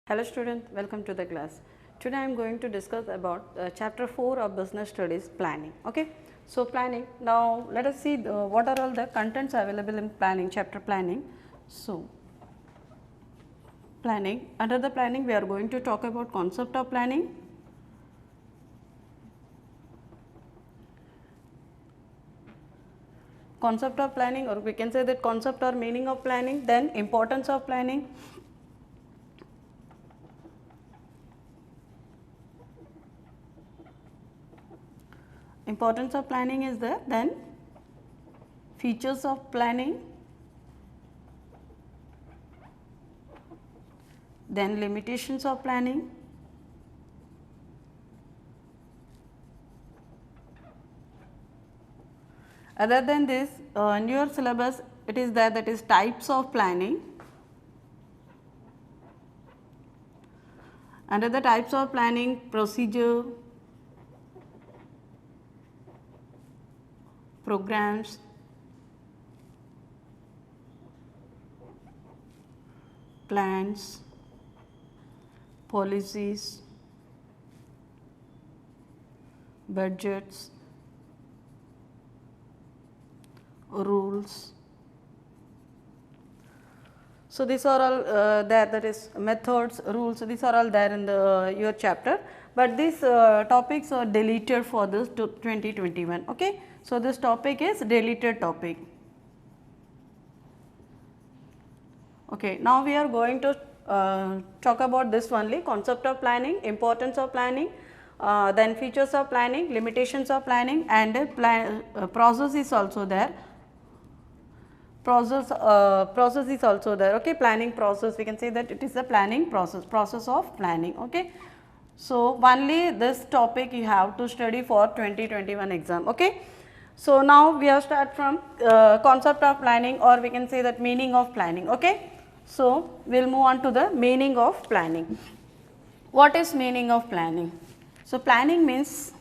Hello students, welcome to the class. Today I am going to discuss about chapter 4 of business studies, planning. Okay. So, planning, now let us see what are all the contents available in planning, chapter planning. So, planning, under the planning we are going to talk about concept of planning, or we can say that concept or meaning of planning, then importance of planning, importance of planning is there, then features of planning, then limitations of planning, other than this in your syllabus it is there, that is types of planning. Under the types of planning, procedure, programs, plans, policies, budgets, rules. So, these are all there, that is methods, rules, these are all there in the your chapter, but these topics are deleted for this 2021. Okay. So, this topic is deleted topic. Okay. Now, we are going to talk about this only, concept of planning, importance of planning, then features of planning, limitations of planning, and process is also there. Process is also there. Okay. Planning process, we can say that it is the planning process of planning. Okay. So, only this topic you have to study for 2021 exam. Okay. So, now we have start from concept of planning, or we can say that meaning of planning. Okay. So, we will move on to the meaning of planning. What is meaning of planning? So, planning means,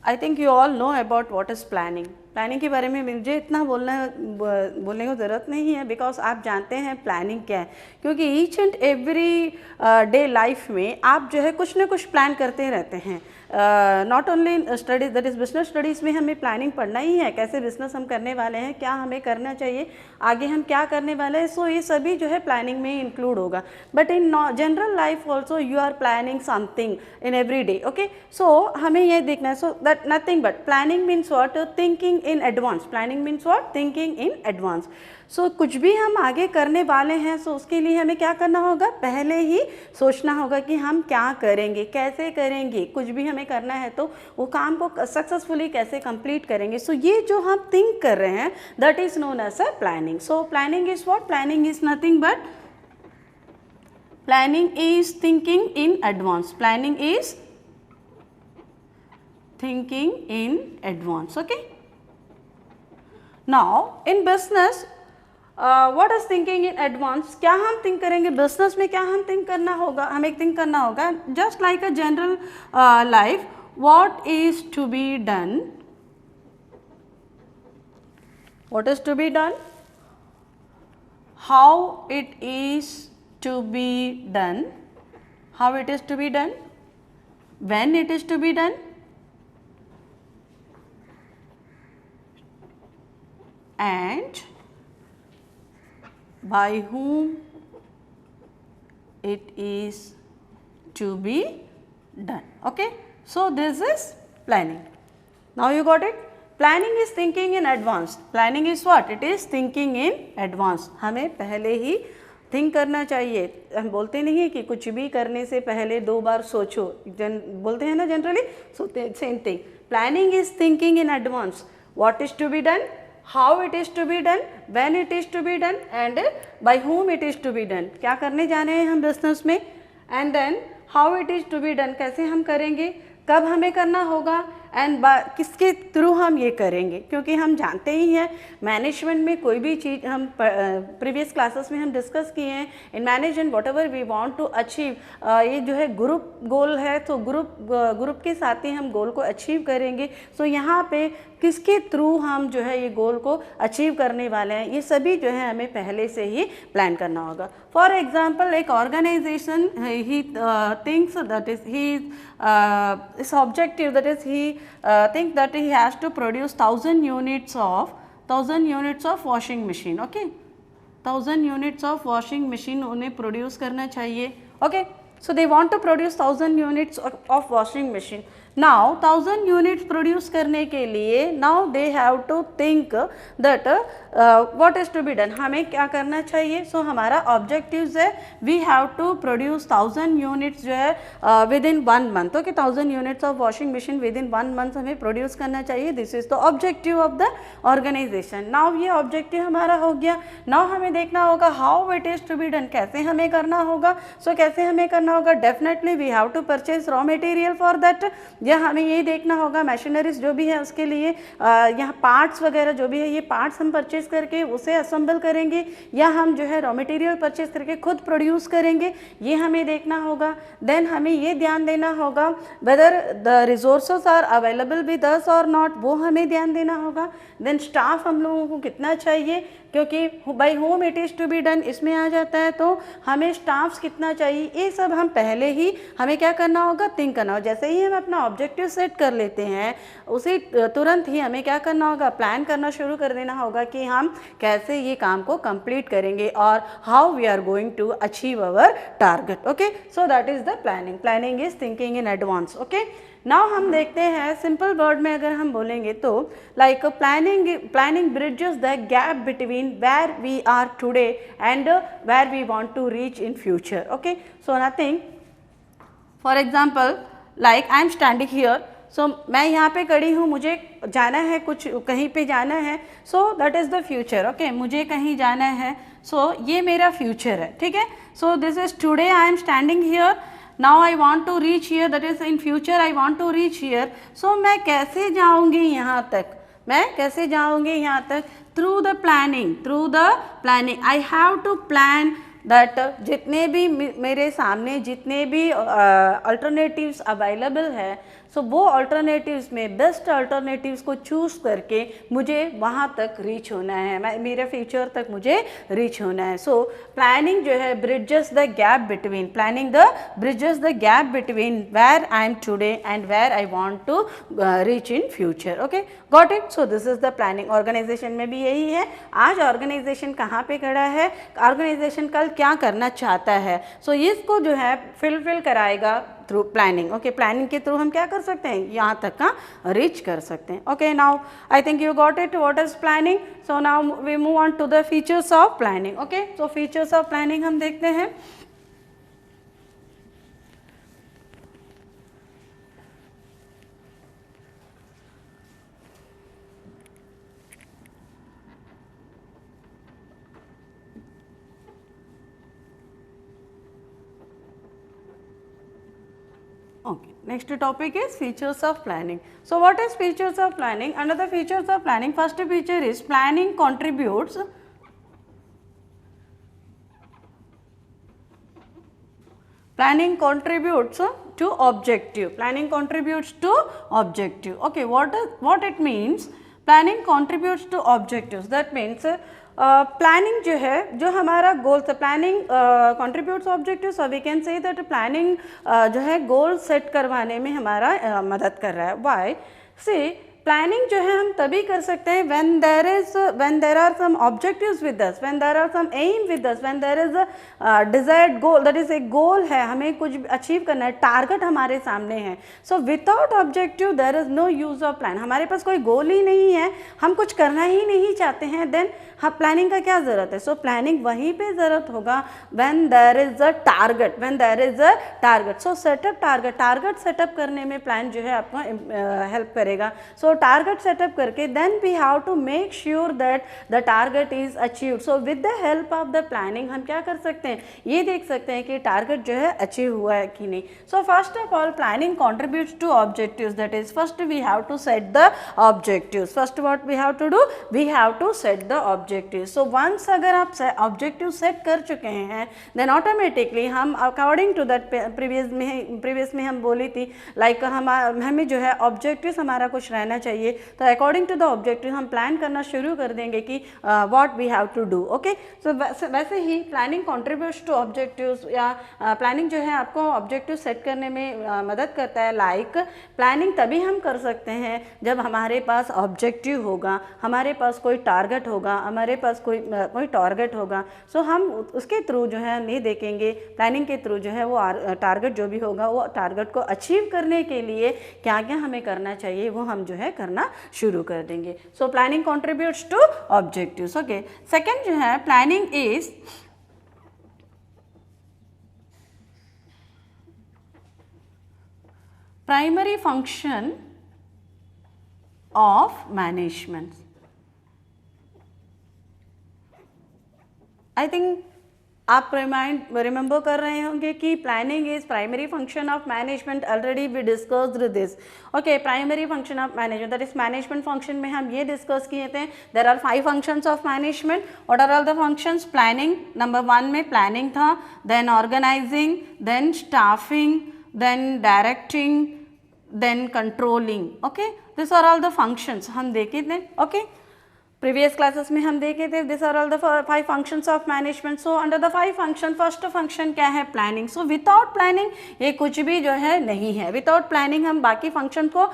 I think you all know about what is planning. Planning के बारे में मुझे इतना बोलने की ज़रूरत नहीं है, बिकॉज आप जानते हैं प्लानिंग क्या है, क्योंकि each and every day life में आप जो है कुछ ना कुछ प्लान करते रहते हैं. Not only studies, that is business studies में हमें प्लानिंग पढ़ना ही है, कैसे बिजनेस हम करने वाले हैं, क्या हमें करना चाहिए, आगे हम क्या करने वाले हैं. सो ये सभी जो है प्लानिंग में इंक्लूड होगा. But in general life also you are planning something in every day. Okay. So हमें ये देखना है. So that nothing but planning means what, thinking in advance. Planning means what, thinking in advance. So कुछ भी हम आगे करने वाले हैं, सो उसके लिए हमें क्या करना होगा, पहले ही सोचना होगा कि हम क्या करेंगे, कैसे करेंगे. कुछ भी हमें करना है तो वो काम को सक्सेसफुली कैसे कंप्लीट करेंगे. सो ये जो हम थिंक कर रहे हैं, that is known as a planning. So planning is what, planning is nothing but planning is thinking in advance. Planning is thinking in advance. Okay. Now in business what is thinking in advance, क्या हम think करेंगे business में, क्या हम think करना होगा, हमें think करना होगा just like a general life. What is to be done, what is to be done, how it is to be done, how it is to be done, when it is to be done, and by whom it is to be done. Okay. So, this is planning. Now, you got it. Planning is thinking in advance. Planning is what? It is thinking in advance. हमें पहले ही think करना चाहिए. हम बोलते नहीं है कि कुछ भी करने से पहले 2 बार सोचो, बोलते हैं ना generally. So same thing, planning is thinking in advance. What is to be done, how it is to be done, when it is to be done, and by whom it is to be done. क्या करने जा रहे हैं हम business में, and then how it is to be done, कैसे हम करेंगे, कब हमें करना होगा, एंड किसके थ्रू हम ये करेंगे. क्योंकि हम जानते ही हैं मैनेजमेंट में कोई भी चीज़, हम प्रीवियस क्लासेस में हम डिस्कस किए हैं, in management whatever we want to achieve, ये जो है ग्रुप गोल है, तो ग्रुप के साथ ही हम गोल को अचीव करेंगे. सो यहाँ पे किसके थ्रू हम जो है ये गोल को अचीव करने वाले हैं, ये सभी जो है हमें पहले से ही प्लान करना होगा। फॉर एग्जाम्पल एक organization he thinks that is he is objective that is he think that he has to produce 1000 units of washing machine. Okay, 1000 units of washing machine उन्हें प्रोड्यूस करना चाहिए। Okay, so they want to produce 1000 units of washing machine. Now 1000 units produce करने के लिए now they have to think that what is to be done, हमें क्या करना चाहिए। so हमारा ऑब्जेक्टिव्स है we have to produce 1000 units जो है within 1 month। Okay, 1000 units of washing machine within 1 month हमें प्रोड्यूस करना चाहिए। This is the objective of the organisation. Now ये ऑब्जेक्टिव हमारा हो गया। नाउ हमें देखना होगा how it is to be done, कैसे हमें करना होगा। so कैसे हमें करना होगा, definitely we have to purchase raw material for that. या हमें ये देखना होगा मशीनरीज जो भी है उसके लिए यहाँ पार्ट्स वगैरह जो भी है ये पार्ट्स हम परचेज करके उसे असेंबल करेंगे या हम जो है रॉ मटेरियल परचेज करके खुद प्रोड्यूस करेंगे, ये हमें देखना होगा। देन हमें ये ध्यान देना होगा whether the resources are available with us और नॉट, वो हमें ध्यान देना होगा। देन स्टाफ हम लोगों को कितना चाहिए, क्योंकि by whom it is to be done इसमें आ जाता है, तो हमें स्टाफ्स कितना चाहिए, ये सब हम पहले ही हमें क्या करना होगा, थिंक करना होगा। जैसे ही हम अपना ऑब्जेक्टिव सेट कर लेते हैं उसी तुरंत ही हमें क्या करना होगा, प्लान करना शुरू कर देना होगा कि हम कैसे ये काम को कंप्लीट करेंगे और how we are going to achieve our target. Okay, so that is the planning. Planning is thinking in advance. Okay, now हम देखते हैं सिंपल वर्ड में अगर हम बोलेंगे तो like planning bridges the gap between where we are today and where we want to reach in future. Okay, so nothing, for example like I am standing here, so मैं यहाँ पे खड़ी हूँ, मुझे जाना है, कुछ कहीं पे जाना है, so that is the future. Okay, मुझे कहीं जाना है, सो ये मेरा फ्यूचर है। ठीक है, so this is today I am standing here, now I want to reach here, that is in future I want to reach here. So मैं कैसे जाऊँगी यहाँ तक, मैं कैसे जाऊँगी यहाँ तक, through the planning I have to plan that जितने भी मेरे सामने जितने भी अल्टरनेटिव्स अवेलेबल है, सो वो अल्टरनेटिव्स में बेस्ट अल्टरनेटिव्स को चूज़ करके मुझे वहाँ तक रीच होना है, मेरे फ्यूचर तक मुझे रीच होना है। सो प्लानिंग जो है bridges the gap between, planning the bridges the gap between where I am today and where I want to reach in future. Okay, got it. So this is the planning. Organisation में भी यही है। आज organisation कहाँ पे खड़ा है, organisation कल क्या करना चाहता है, सो इसको जो है फिल कराएगा थ्रू प्लानिंग। ओके, प्लानिंग के थ्रू हम क्या कर सकते हैं, यहाँ तक का रीच कर सकते हैं। Okay, now I think you got it what is planning. So now we move on to the features of planning. Okay, so features of planning हम देखते हैं। Okay, next topic is features of planning. So what is features of planning? Under the features of planning, first feature is planning contributes to objective. Planning contributes to objective. Okay, what it means? Planning contributes to objectives. That means planning जो है, जो हमारा goal था, planning contributes objective, so we can say that planning जो है goal set करवाने में हमारा मदद कर रहा है। व्हाई? सी प्लानिंग जो है हम तभी कर सकते हैं when there are some objectives with us, when there are some aim with us, when there is a desired goal, that is एक गोल है, हमें कुछ अचीव करना है, टारगेट हमारे सामने है। So without objective there is no use of plan. हमारे पास कोई गोल ही नहीं है, हम कुछ करना ही नहीं चाहते हैं, देन हाँ प्लानिंग का क्या ज़रूरत है। सो प्लानिंग वहीं पे ज़रूरत होगा when there is a target, when there is a target। So setup target setup करने में प्लान जो है आपको हेल्प करेगा। सो टारगेट सेटअप करके then we have to make sure that the target is achieved. So with the help of the planning हम क्या कर सकते हैं, ये देख सकते हैं कि टारगेट जो है अचीव हुआ है कि नहीं। So first of all planning contributes to objectives, that is first we have to set the objectives. First what we have to do, we have to set the objective. So once अगर आप objective set कर चुके हैं then automatically हम according to that previous में हम बोली थी लाइक हमें जो है ऑब्जेक्टिव हमारा कुछ रहना चाहिए, तो अकॉर्डिंग टू द ऑब्जेक्टिव हम प्लान करना शुरू कर देंगे कि what we have to do. Okay, so वैसे ही प्लानिंग कंट्रीब्यूट्स टू ऑब्जेक्टिव्स, या प्लानिंग जो है आपको ऑब्जेक्टिव सेट करने में मदद करता है। लाइक प्लानिंग तभी हम कर सकते हैं जब हमारे पास ऑब्जेक्टिव होगा, हमारे पास कोई टारगेट होगा, हमारे पास कोई टारगेट होगा। सो हम उसके थ्रू जो है नहीं देखेंगे, प्लानिंग के थ्रू जो है वो टारगेट जो भी होगा वो टारगेट को अचीव करने के लिए क्या क्या हमें करना चाहिए वो हम जो है करना शुरू कर देंगे। So planning contributes to objectives. Okay, second जो है planning is primary function of management. I think आप रिमेंबर कर रहे होंगे कि planning is primary function of management, already we discussed this. Okay, primary function of management, that is management function में हम ये डिस्कस किए थे, there are 5 functions of management. What are all the functions? Planning, number 1 में planning था, then organising, then staffing, then directing, then controlling. Okay, this are all the functions हम देखे थे। ओके, प्रीवियस क्लासेस में हम देखे थे this are all the 5 functions of management. So under the 5 function first function क्या है? प्लानिंग। सो विदाउट प्लानिंग ये कुछ भी जो है नहीं है, विदाउट प्लानिंग हम बाकी फंक्शन को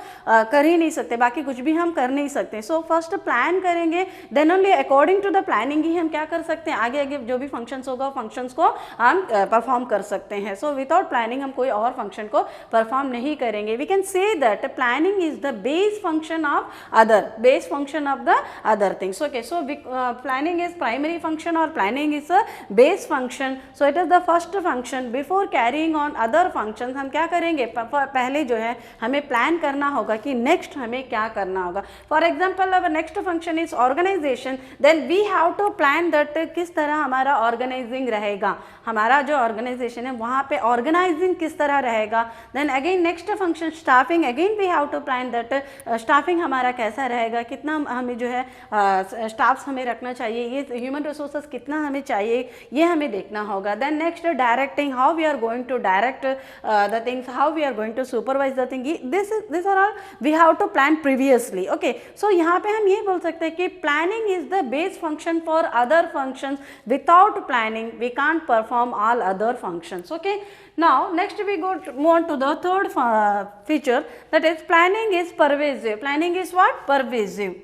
कर ही नहीं सकते, बाकी कुछ भी हम कर नहीं सकते। सो फर्स्ट प्लान करेंगे, then only according to the planning ही हम क्या कर सकते हैं, आगे आगे जो भी फंक्शंस होगा फंक्शंस को हम परफॉर्म कर सकते हैं। सो विदाउट प्लानिंग हम कोई और फंक्शन को परफॉर्म नहीं करेंगे। We can say that planning is the base function of the other things. Okay, so planning is primary function or planning is a base function. So it is the first function. Before carrying on other functions हम क्या करेंगे, पहले जो है हमें plan करना होगा कि नेक्स्ट हमें क्या करना होगा। For example our next function is organisation, then we have to plan that किस तरह हमारा ऑर्गेनाइजिंग रहेगा, हमारा जो ऑर्गेनाइजेशन है वहाँ पे ऑर्गेनाइजिंग किस तरह रहेगा। Then again next function staffing, again we have to plan that staffing हमारा कैसा रहेगा, कितना हमें जो है स्टाफ्स हमें रखना चाहिए, ये ह्यूमन रिसोर्सेज कितना हमें चाहिए ये हमें देखना होगा। Then next directing, how we are going to direct the things, how we are going to supervise the thing, this are all we have to plan previously. Okay, so यहाँ पे हम ये बोल सकते हैं कि planning is the base function for other functions, without planning we can't perform all other functions. Okay, now next we move on to the third feature, that is planning is pervasive. Planning is what? Pervasive.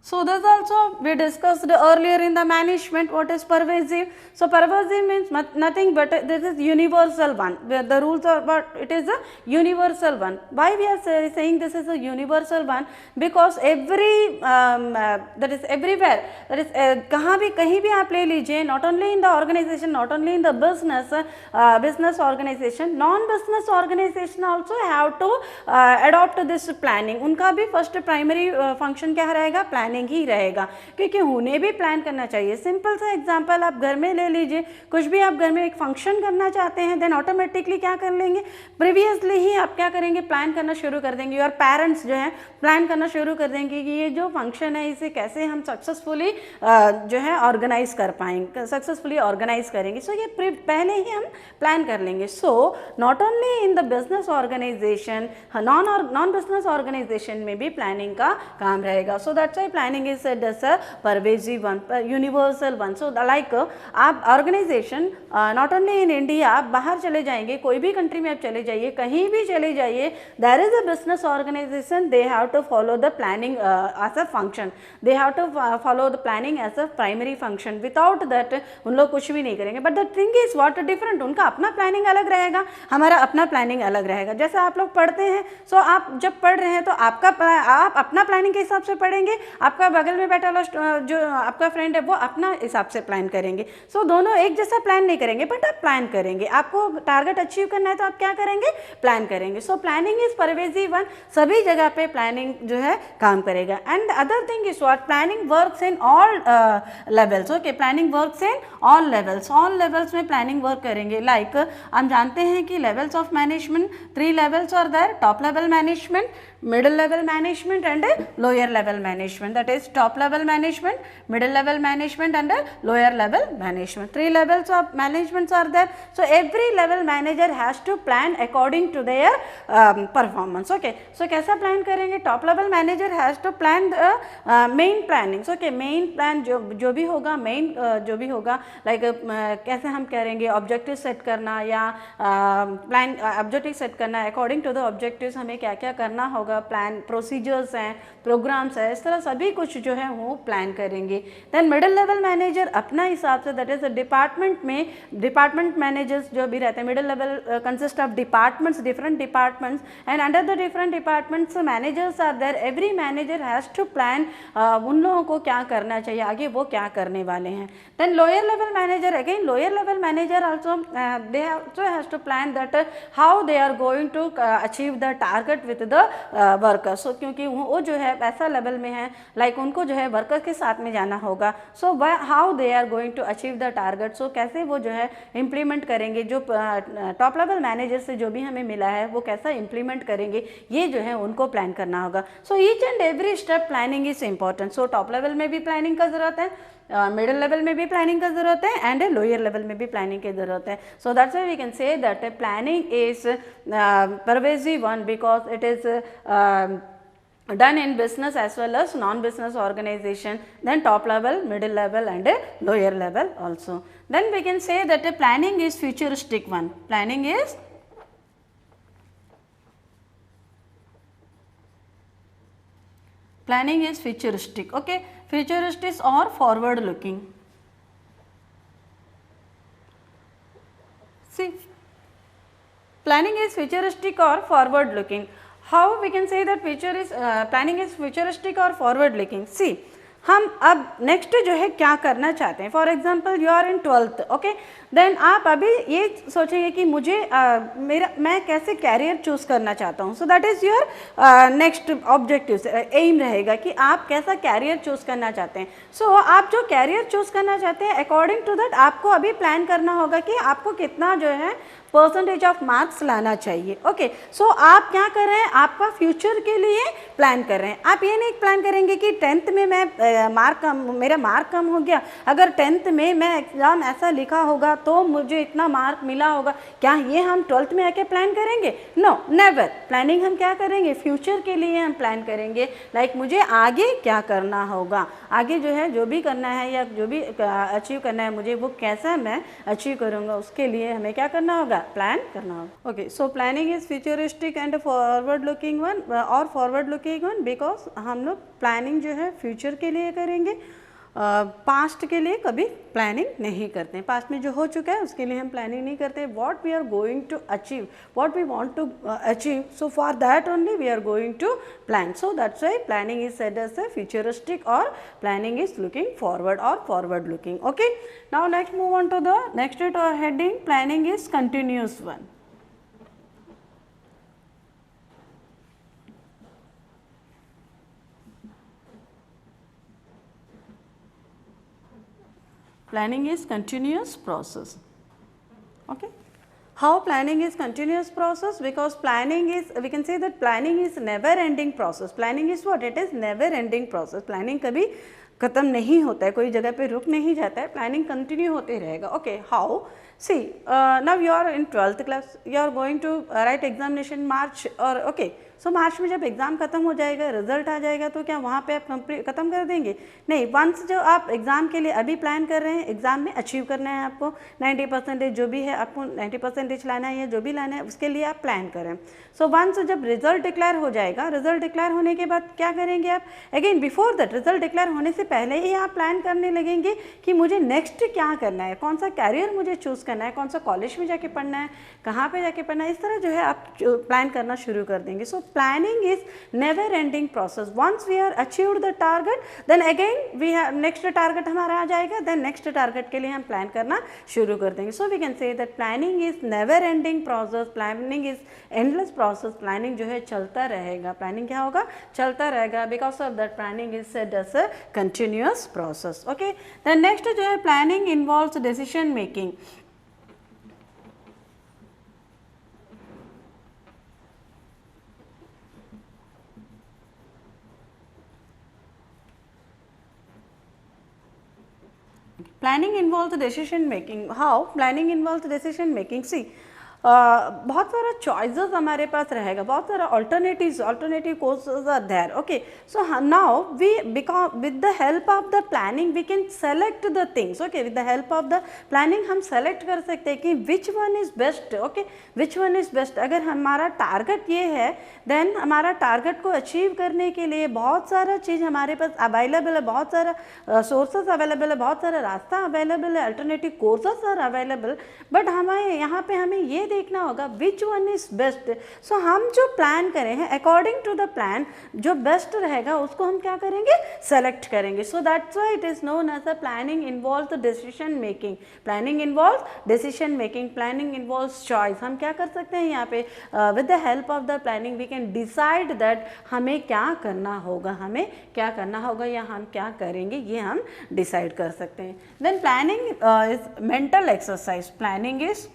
So this also we discussed earlier in the management. What is pervasive? So pervasive means nothing but this is universal one. The rules are, but it is a universal one. Why we are saying this is a universal one? Because every that is everywhere, that is कहाँ भी कहीं भी आप ले लीजिए, not only in the organization, not only in the business organization, non-business organization also have to adopt this planning. उनका भी first primary function क्या रहेगा? Planning ही रहेगा, क्योंकि उन्हें भी प्लान करना चाहिए। सिंपल सा एग्जांपल आप घर में ले लीजिए, कुछ भी आप घर में एक फंक्शन करना चाहते हैं, देन ऑटोमेटिकली क्या कर लेंगे, प्रीवियसली ही आप क्या करेंगे, प्लान करना शुरू कर देंगे। और पेरेंट्स जो है प्लान करना शुरू कर देंगे कि ये जो फंक्शन है इसे कैसे हम सक्सेसफुली जो है ऑर्गेनाइज कर पाएंगे, सक्सेसफुली ऑर्गेनाइज करेंगे। सो ये पहले ही हम प्लान कर लेंगे। So not only in the business organisation, non business organisation में भी प्लानिंग का काम रहेगा। So that's why planning is said as a pervasive one, universal one. So like आप organisation not only in India, आप बाहर चले जाएंगे, कोई भी कंट्री में आप चले जाइए, कहीं भी चले जाइए, there is a business organisation, they have to follow the planning as a function, they have to follow the planning as a primary function. Without that उन लोग कुछ भी नहीं करेंगे। But the thing is what different, उनका अपना planning अलग रहेगा, हमारा अपना प्लानिंग अलग रहेगा। जैसे आप लोग पढ़ते हैं, सो आप जब पढ़ रहे हैं तो आप अपना प्लानिंग के हिसाब से पढ़ेंगे, आपका बगल में बैठा वाला जो आपका फ्रेंड है वो अपना हिसाब से प्लान करेंगे। सो दोनों एक जैसा प्लान नहीं करेंगे, बट आप प्लान करेंगे। आपको टारगेट अचीव करना है तो आप क्या करेंगे, प्लान करेंगे। So planning is pervasive one, सभी जगह पे प्लानिंग जो है काम करेगा। And other thing is what, planning works in all levels. Okay, planning works in all levels, all levels में प्लानिंग वर्क करेंगे। लाइक हम जानते हैं कि levels of management 3 levels are there, top level management, middle level management and lower level management, that is top level management, middle level management and lower level management. 3 levels of managements are there. So every level manager has to plan according to their performance. Okay, so कैसा plan करेंगे? top level manager has to plan the main plannings. Okay, main plan जो भी होगा, main जो भी होगा, like कैसे हम करेंगे, objective set करना या plan objective set करना, according to the objectives हमें क्या क्या करना होगा, plan procedures हैं, programs है, इस तरह सभी कुछ जो है वो plan करेंगे. then middle level manager अपना हिसाब से, that is department में department managers जो भी रहते हैं, middle level consist of departments, different departments, and under the different departments managers are there. every manager has to plan उन लोगों को क्या करना चाहिए, आगे वो क्या करने वाले हैं. then lower level manager, again lower level manager also they also has to plan that how they are going to achieve the target with the workers. so क्योंकि वो जो है ऐसा लेवल में है, like उनको जो है वर्कर्स के साथ में जाना होगा. so how they are going to achieve the target, so कैसे वो जो है इम्प्लीमेंट करेंगे, जो टॉप लेवल मैनेजर से जो भी हमें मिला है वो कैसा इम्प्लीमेंट करेंगे, ये जो है उनको प्लान करना होगा. So each and every step planning is important. So top level में भी प्लानिंग का ज़रूरत है, मिडिल लेवल में भी प्लानिंग का ज़रूरत है, एंड लोअर लेवल में भी प्लानिंग की ज़रूरत है. So that's why we can say that planning is pervasive one because it is done in business as well as non-business organization, then top level, middle level and lower level also. Then we can say that planning is futuristic one. Planning is futuristic. Okay, futuristic or forward looking. See, planning is futuristic or forward looking. How we can say that planning is futuristic or forward looking? See, हम अब next जो है क्या करना चाहते हैं. For example you are in 12th. Okay, देन आप अभी ये सोचेंगे कि मुझे मैं कैसे कैरियर चूज़ करना चाहता हूँ. So that is your next objective, aim रहेगा कि आप कैसा कैरियर चूज़ करना चाहते हैं. सो आप जो कैरियर चूज़ करना चाहते हैं, अकॉर्डिंग टू दैट आपको अभी प्लान करना होगा कि आपको कितना जो है परसेंटेज ऑफ मार्क्स लाना चाहिए. ओके, सो आप क्या कर रहे हैं, आपका फ्यूचर के लिए प्लान कर रहे हैं. आप ये नहीं प्लान करेंगे कि 10th में मैं मेरा मार्क कम हो गया, अगर 10th में मैं एग्ज़ाम ऐसा लिखा होगा तो मुझे इतना मार्क मिला होगा, क्या ये हम 12th में आके प्लान करेंगे? No, never. प्लानिंग हम क्या करेंगे, फ्यूचर के लिए हम प्लान करेंगे. लाइक मुझे आगे क्या करना होगा, आगे जो है जो भी करना है या जो भी अचीव करना है मुझे, वो कैसा मैं अचीव करूँगा, उसके लिए हमें क्या करना होगा, प्लान करना होगा. Okay, so planning is futuristic and forward looking one और फॉरवर्ड लुकिंग वन बिकॉज हम लोग प्लानिंग जो है फ्यूचर के लिए करेंगे, पास्ट के लिए कभी प्लानिंग नहीं करते. पास्ट में जो हो चुका है उसके लिए हम प्लानिंग नहीं करते. What we are going to achieve, what we want to achieve, so for that only we are going to plan. So that's why planning is said as a futuristic और प्लानिंग इज लुकिंग फॉरवर्ड और forward looking. Okay, now let's move on to the next heading. Planning is continuous one. Planning is continuous process. Okay, how planning is continuous process? Because planning is, we can say that planning is never ending process. Planning is what? It is never ending process. Planning कभी खत्म नहीं होता है, कोई जगह पे रुक नहीं जाता है, प्लानिंग कंटिन्यू होते रहेगा. Okay, how? See, now you are in 12th class, you are going to write examination March, और ओके, सो मार्च में जब एग्ज़ाम खत्म हो जाएगा, रिजल्ट आ जाएगा, तो क्या वहाँ पे आप ख़त्म कर देंगे? नहीं. वंस जो आप एग्ज़ाम के लिए अभी प्लान कर रहे हैं, एग्ज़ाम में अचीव करना है आपको 90% जो भी है, आपको 90% लाना है या जो भी लाना है, उसके लिए आप प्लान करें. सो वंस जब रिजल्ट डिक्लेयर हो जाएगा, रिजल्ट डिक्लेयर होने के बाद क्या करेंगे आप? Again before that, result declare होने से पहले ही आप प्लान करने लगेंगे कि मुझे नेक्स्ट क्या करना है, कौन सा कैरियर मुझे चूज़ करना है, कौन सा कॉलेज में जाके पढ़ना है, कहाँ पे जाके पढ़ना है, इस तरह जो है आप प्लान करना शुरू कर देंगे. सो planning is never ending process. Once we are achieved the target, then again we have next target हमारा आ जाएगा, then next target के लिए हम plan करना शुरू कर देंगे. So we can say that planning is never ending process. Planning is endless process. Planning जो है चलता रहेगा. Planning क्या होगा? चलता रहेगा. Because of that planning is said as a continuous process. Okay. Then next जो है planning involves decision making. Planning involves decision making. How? Planning involves decision making. See, बहुत सारा चॉइसेस हमारे पास रहेगा, बहुत सारा alternative courses are there. Okay, so now we become with the help of the planning we can select the things. Okay, with the help of the planning हम select कर सकते हैं कि which one is best. Okay, which one is best. अगर हमारा target ये है, then हमारा टारगेट को अचीव करने के लिए बहुत सारा चीज़ हमारे पास अवेलेबल है, बहुत सारा सोर्सेज अवेलेबल है, बहुत सारा रास्ता अवेलेबल है, alternative courses are available. But हमें यहाँ पे हमें ये देखना होगा which one is best. So हम जो प्लान करें हैं अकॉर्डिंग टू द प्लान जो बेस्ट रहेगा उसको हम क्या करेंगे, सेलेक्ट करेंगे. So that's why it is known as a planning involves the decision making. Planning involves decision making, planning involves choice. हम क्या कर सकते हैं यहाँ पे with the help of the planning we can decide that हमें क्या करना होगा, हमें क्या करना होगा या हम क्या करेंगे, ये हम डिसाइड कर सकते हैं. Then planning is mental exercise. Planning is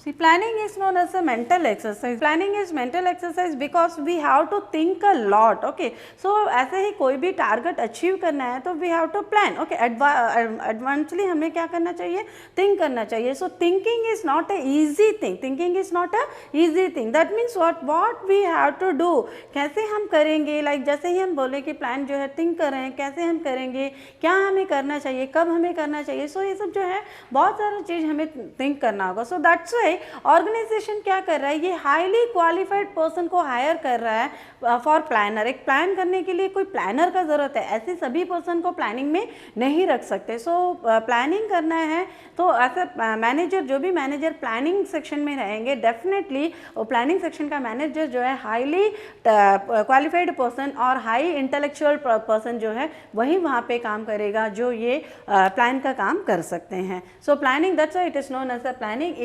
See, planning is known as a mental exercise. Planning is mental exercise because we have to think a lot. Okay, so ऐसे ही कोई भी टारगेट अचीव करना है तो we have to plan. Okay, advancedly हमें क्या करना चाहिए, think करना चाहिए. So thinking is not a easy thing. Thinking is not a easy thing. That means what we have to do. कैसे हम करेंगे, like जैसे ही हम बोले कि प्लान जो है think कर रहे हैं, कैसे हम करेंगे, क्या हमें करना चाहिए, कब हमें करना चाहिए. So ये सब जो है बहुत सारा चीज़ हमें think करना होगा. So that's why ऑर्गेनाइजेशन क्या कर रहा है, ये हाईली क्वालिफाइड पर्सन को हायर कर रहा है फॉर प्लानर. एक प्लान करने के लिए कोई प्लानर का ज़रूरत है, ऐसे सभी पर्सन को प्लानिंग में नहीं रख सकते. सो प्लानिंग करना है तो ऐसे मैनेजर, जो भी मैनेजर प्लानिंग सेक्शन में रहेंगे, डेफिनेटली प्लानिंग सेक्शन का मैनेजर जो है हाईली क्वालिफाइड पर्सन और हाई इंटेलेक्चुअल पर्सन जो है वही वहाँ पे काम करेगा जो ये प्लान का काम कर सकते हैं. So planning, that's why it is known as a planning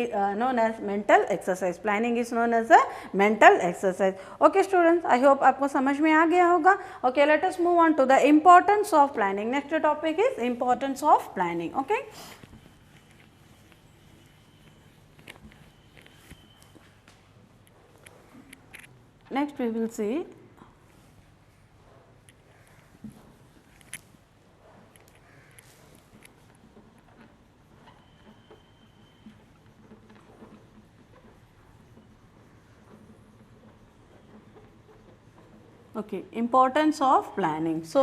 known as mental exercise. Planning is known as a mental exercise. Okay students, I hope आपको समझ में आ गया होगा. Okay, let us move on to the importance of planning. Next topic is importance of planning. Okay, next we will see okay, importance of planning. So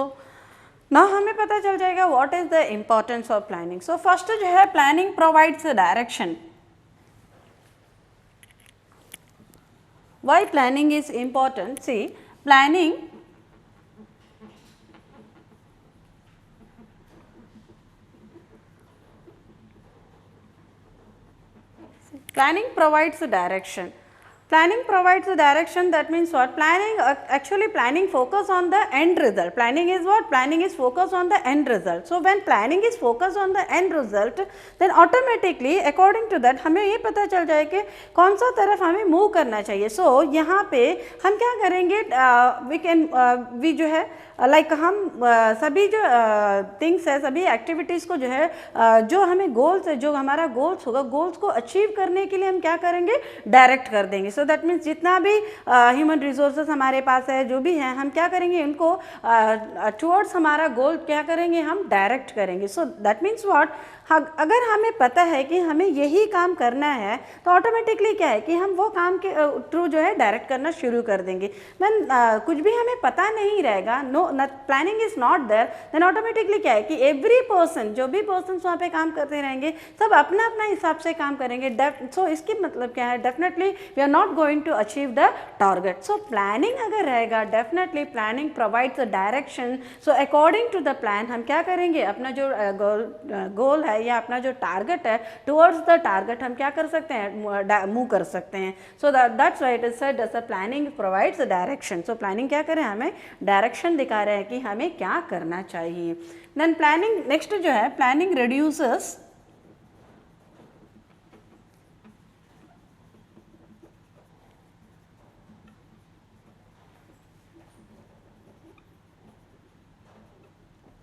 now हमें पता चल जाएगा what is the importance of planning. So first जो है planning provides a direction. Why planning is important? See, planning provides a direction. Planning provides a direction. That means what? Planning actually planning focus on the end result. Planning is what? Planning is focus on the end result. So when planning is focused on the end result, then automatically according to that हमें ये पता चल जाए कि कौन सा तरफ हमें मूव करना चाहिए. So यहाँ पे हम क्या करेंगे, we जो है लाइक हम सभी जो थिंग्स है, सभी एक्टिविटीज़ को जो है जो हमें गोल्स है, जो हमारा गोल्स होगा, गोल्स को अचीव करने के लिए हम क्या करेंगे, डायरेक्ट कर देंगे. सो दैट मीन्स जितना भी ह्यूमन रिसोर्सेज हमारे पास है, जो भी हैं, हम क्या करेंगे, इनको टुवर्ड्स हमारा गोल क्या करेंगे, हम डायरेक्ट करेंगे. सो दैट मीन्स व्हाट, अगर हमें पता है कि हमें यही काम करना है तो ऑटोमेटिकली क्या है कि हम वो काम के थ्रू जो है डायरेक्ट करना शुरू कर देंगे. देन कुछ भी हमें पता नहीं रहेगा, no planning is not there, then automatically क्या है कि एवरी पर्सन, जो भी पर्सन वहाँ पे काम करते रहेंगे, सब अपना अपना हिसाब से काम करेंगे. सो इसकी मतलब क्या है, definitely we are not going to achieve the target. So planning अगर रहेगा, definitely planning provides a direction. So according to the plan हम क्या करेंगे, अपना जो गोल है या अपना जो टारगेट है, टुवर्ड्स द टारगेट हम क्या कर सकते हैं, मूव कर सकते हैं. So that's why it is said as a planning provides direction. So planning क्या करे, हमें डायरेक्शन दिखा रहे हैं कि हमें क्या करना चाहिए. देन प्लानिंग, नेक्स्ट जो है planning reduces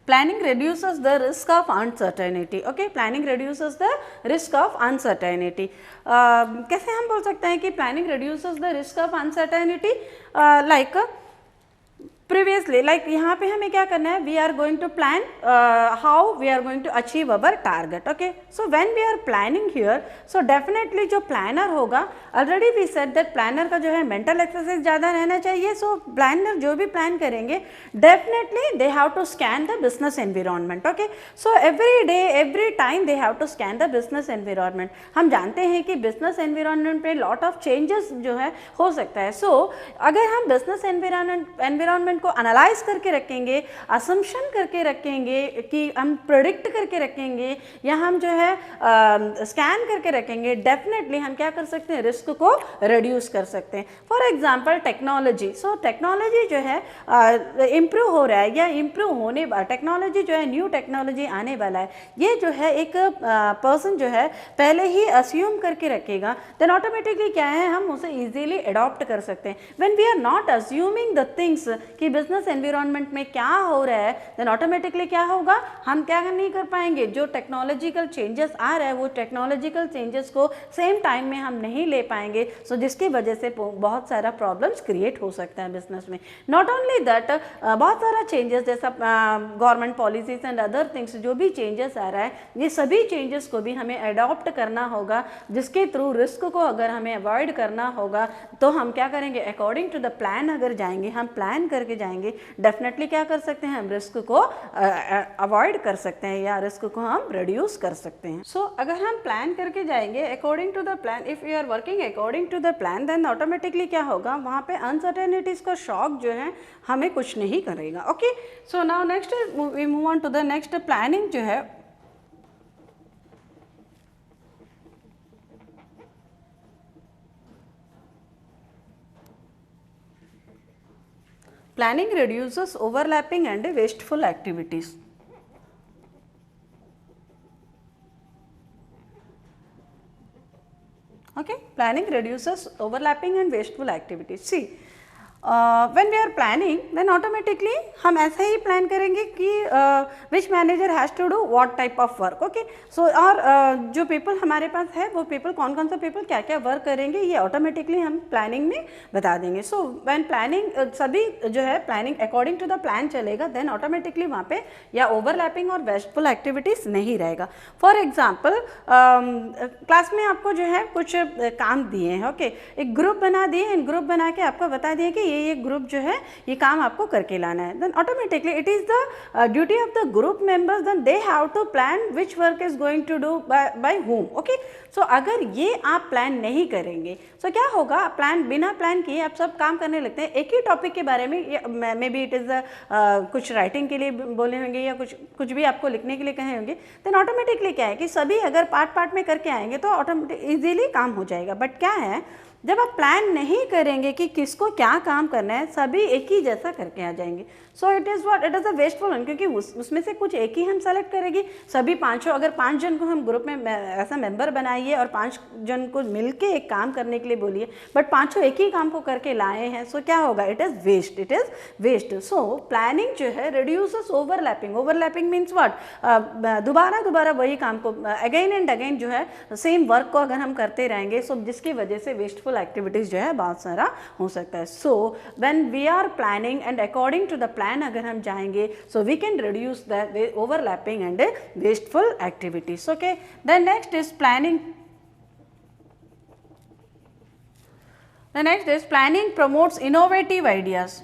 Planning reduces the risk of uncertainty. Okay, planning reduces the risk of uncertainty. कैसे हम बोल सकते हैं कि planning reduces the risk of uncertainty? Like previously, like यहाँ पे हमें क्या करना है, we are going to plan how we are going to achieve our target. Okay, so when we are planning here, so definitely जो planner होगा, already we said that planner का जो है mental exercise ज़्यादा रहना चाहिए. So planner जो भी plan करेंगे, definitely they have to scan the business environment. Okay, so every day, every time they have to scan the business environment. हम जानते हैं कि business environment पे lot of changes जो है हो सकता है. So अगर हम business environment को एनालाइज करके रखेंगे, असम्पशन करके रखेंगे, कि हम प्रेडिक्ट करके रखेंगे, या हम जो है स्कैन करके रखेंगे, डेफिनेटली हम क्या कर सकते हैं, रिस्क को रिड्यूस कर सकते हैं. For example technology. So technology जो है इम्प्रूव हो रहा है या इम्प्रूव होने, टेक्नोलॉजी जो है, न्यू टेक्नोलॉजी आने वाला है, ये जो है एक पर्सन जो है पहले ही अस्यूम करके रखेगा, देन ऑटोमेटिकली क्या है, हम उसे इजीली अडॉप्ट कर सकते हैं. When we are not assuming the things कि बिजनेस एनवायरनमेंट में क्या हो रहा है, देन ऑटोमेटिकली क्या होगा, हम क्या नहीं कर पाएंगे, जो टेक्नोलॉजिकल चेंजेस आ रहा है वो टेक्नोलॉजिकल चेंजेस को सेम टाइम में हम नहीं ले पाएंगे. सो जिसकी वजह से बहुत सारा प्रॉब्लम्स क्रिएट हो सकता है बिजनेस में. नॉट ओनली दैट, बहुत सारा चेंजेस जैसा government policies and other things, जो भी चेंजेस आ रहा है, ये सभी चेंजेस को भी हमें अडॉप्ट करना होगा, जिसके थ्रू रिस्क को अगर हमें अवॉइड करना होगा तो हम क्या करेंगे, अकॉर्डिंग टू द प्लान अगर जाएंगे, हम प्लान करके जाएंगे, डेफिनेटली क्या कर सकते हैं, हम रिस्क को अवॉइड कर सकते हैं या रिस्क को हम रिड्यूस कर सकते हैं. सो अगर हम प्लान करके जाएंगे according to the plan, if you are working according to the plan, then automatically क्या होगा, वहाँ पे अनसर्टेनिटीज का शॉक जो है हमें कुछ नहीं करेगा. Okay, so now next we move on to the next. Planning जो है planning reduces overlapping and wasteful activities. Okay, planning reduces overlapping and wasteful activities. See, when we are planning, then automatically हम ऐसा ही plan करेंगे कि which manager has to do what type of work. Okay, so और जो people हमारे पास है वो people कौन कौन सा people क्या क्या वर्क करेंगे, ये ऑटोमेटिकली हम प्लानिंग में बता देंगे. सो व्हेन प्लानिंग सभी जो है planning according to the plan चलेगा, देन ऑटोमेटिकली वहाँ पे या ओवरलैपिंग और वेस्टफुल एक्टिविटीज़ नहीं रहेगा. फॉर एग्जाम्पल क्लास में आपको जो है कुछ काम दिए हैं. ओके, एक ग्रुप बना दिए, इन ग्रुप बना के आपको बता दिए कि ये ग्रुप जो है ये काम आपको करके लाना है. Then automatically it is the duty of the group members, then they have to plan which work is going to do by whom. Okay, so अगर ये आप प्लान नहीं करेंगे, सो क्या होगा, प्लान बिना प्लान किए आप सब काम करने लगते हैं एक ही टॉपिक के बारे में, मे बी इट इज़ कुछ राइटिंग के लिए बोले होंगे या कुछ भी आपको लिखने के लिए कहे होंगे, देन ऑटोमेटिकली क्या है कि सभी अगर पार्ट पार्ट में करके आएंगे तो ऑटोमेटिक ईजिली काम हो जाएगा. बट क्या है, जब आप प्लान नहीं करेंगे कि किसको क्या काम करना है, सभी एक ही जैसा करके आ जाएंगे. So it is what, it is a wasteful one, क्योंकि उसमें से कुछ एक ही हम सेलेक्ट करेंगे. सभी पाँचों, अगर 5 जन को हम ग्रुप में ऐसा मेंबर बनाइए और 5 जन को मिलके एक काम करने के लिए बोलिए, बट पाँचों एक ही काम को करके लाए हैं, सो क्या होगा, it is waste, it is waste. So planning जो है reduces overlapping. Overlapping means what, दोबारा वही काम को अगेन एंड अगेन जो है सेम वर्क को अगर हम करते रहेंगे, सो जिसकी वजह से वेस्टफुल एक्टिविटीज़ जो है बहुत सारा हो सकता है. So when we are planning and according to the plan अगर हम जाएंगे, so we can reduce the overlapping and wasteful activities. Okay, then next is planning. The next is planning promotes innovative ideas.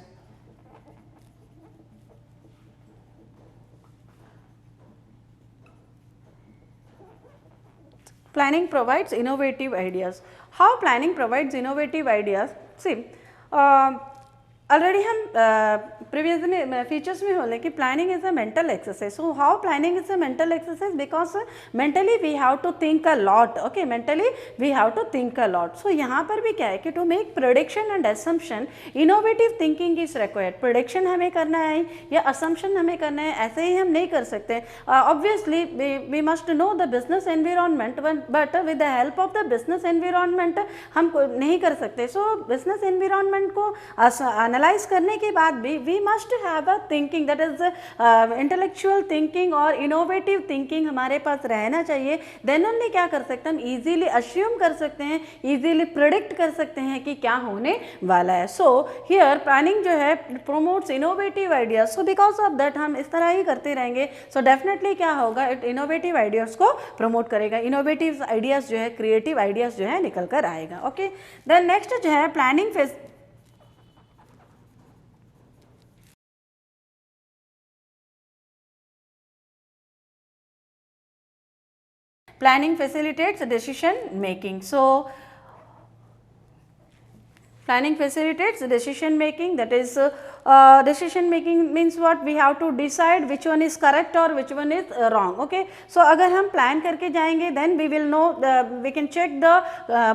Planning provides innovative ideas. How planning provides innovative ideas? See, already हम previous में features में बोले कि planning is a mental exercise. So how planning is a mental exercise, because mentally we have to think a lot. Okay, mentally we have to think a lot. So यहाँ पर भी क्या है कि to make prediction and assumption innovative thinking is required. Prediction हमें करना है या असम्पशन हमें करना है, ऐसे ही हम नहीं कर सकते. Obviously we must know the business environment, but with the help of the business environment हम नहीं कर सकते. सो बिजनेस एनवायरनमेंट को एनालाइज करने के बाद भी we must have a thinking, that is intellectual thinking और इनोवेटिव थिंकिंग हमारे पास रहना चाहिए। देन ओनली क्या कर सकते हैं, हम इजीली अश्यूम कर सकते हैं, इजीली प्रिडिक्ट कर सकते हैं कि क्या होने वाला है। सो हियर प्लानिंग जो है promotes innovative ideas, so because of that हम इस तरह ही करते रहेंगे, सो डेफिनेटली क्या होगा, इट इनोवेटिव आइडियाज को प्रमोट करेगा, इनोवेटिव आइडियाज जो है, क्रिएटिव आइडियाज जो है निकल कर आएगा। ओके, देन नेक्स्ट जो है planning phase, planning facilitates decision making. So planning facilitates decision making, that is decision making means what, we have to decide which one is correct or which one is wrong. Okay, so अगर हम plan करके जाएंगे then we will know, we can check the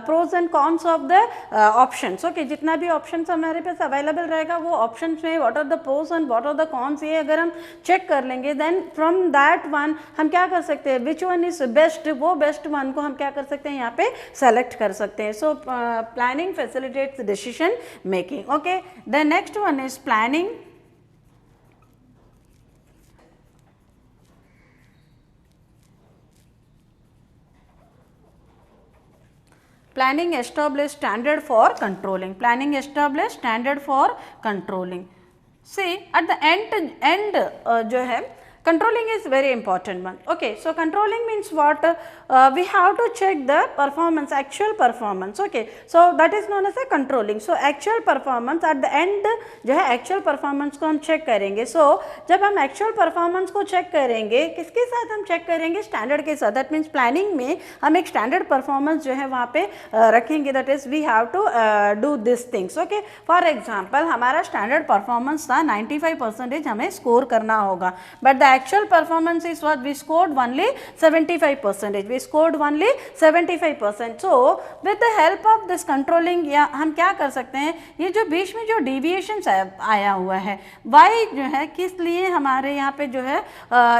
pros and cons of the options. Okay, जितना भी options हमारे पास available रहेगा वो options में what are the pros and what are the cons, ये अगर हम check कर लेंगे then from that one हम क्या कर सकते हैं, which one is best, वो best one को हम क्या कर सकते हैं, यहाँ पे select कर सकते हैं. So planning facilitates decision making. Okay, the next one is planning establish standard for controlling. Planning establish standard for controlling. See at the end जो है controlling is very important one. Okay, so controlling means what, we have to check the performance, actual performance. Okay, so that is known as a controlling. So actual performance at the end जो है actual performance को हम check करेंगे. So जब हम actual performance को check करेंगे, किसके साथ हम check करेंगे, standard के साथ. That means planning में हम एक standard performance जो है वहाँ पे रखेंगे, that is we have to do these things. Okay, for example हमारा standard performance था 95% हमें score करना होगा, but the actual performance is what, we scored only 75%, we scored only 75%. So with the help of this controlling या हम क्या कर सकते हैं, ये जो बीच में जो deviations आया हुआ है, why जो है, किस लिए हमारे यहाँ पे जो है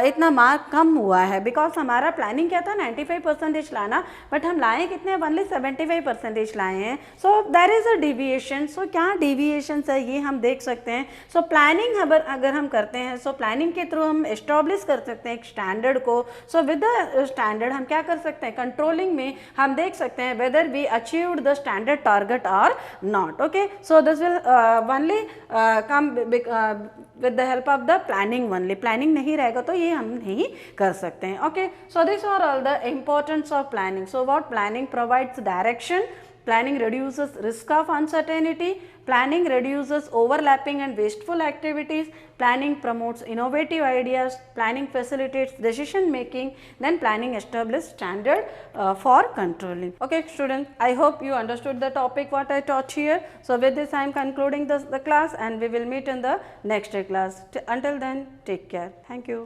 इतना मार्क कम हुआ है, because हमारा प्लानिंग क्या था 95% लाना, बट हम लाए कितने, only 75% लाए हैं. So there is a deviation. So क्या deviations है ये हम देख सकते हैं. So planning अगर हम करते हैं, so planning के थ्रू हम एस्टॉब्लिश कर सकते हैं एक स्टैंडर्ड को. सो विद द स्टैंडर्ड हम क्या कर सकते हैं, कंट्रोलिंग में हम देख सकते हैं whether we achieved the standard target और not. Okay, so this will only come with the help of the planning only. Planning नहीं रहेगा तो ये हम नहीं कर सकते हैं. Okay, so this are all the importance of planning. So what, planning provides direction, planning reduces risk of uncertainty, planning reduces overlapping and wasteful activities, planning promotes innovative ideas, planning facilitates decision making, then planning establishes standard for controlling. Okay students, I hope you understood the topic what I taught here. So with this I am concluding the class and we will meet in the next class. Until then, take care. Thank you.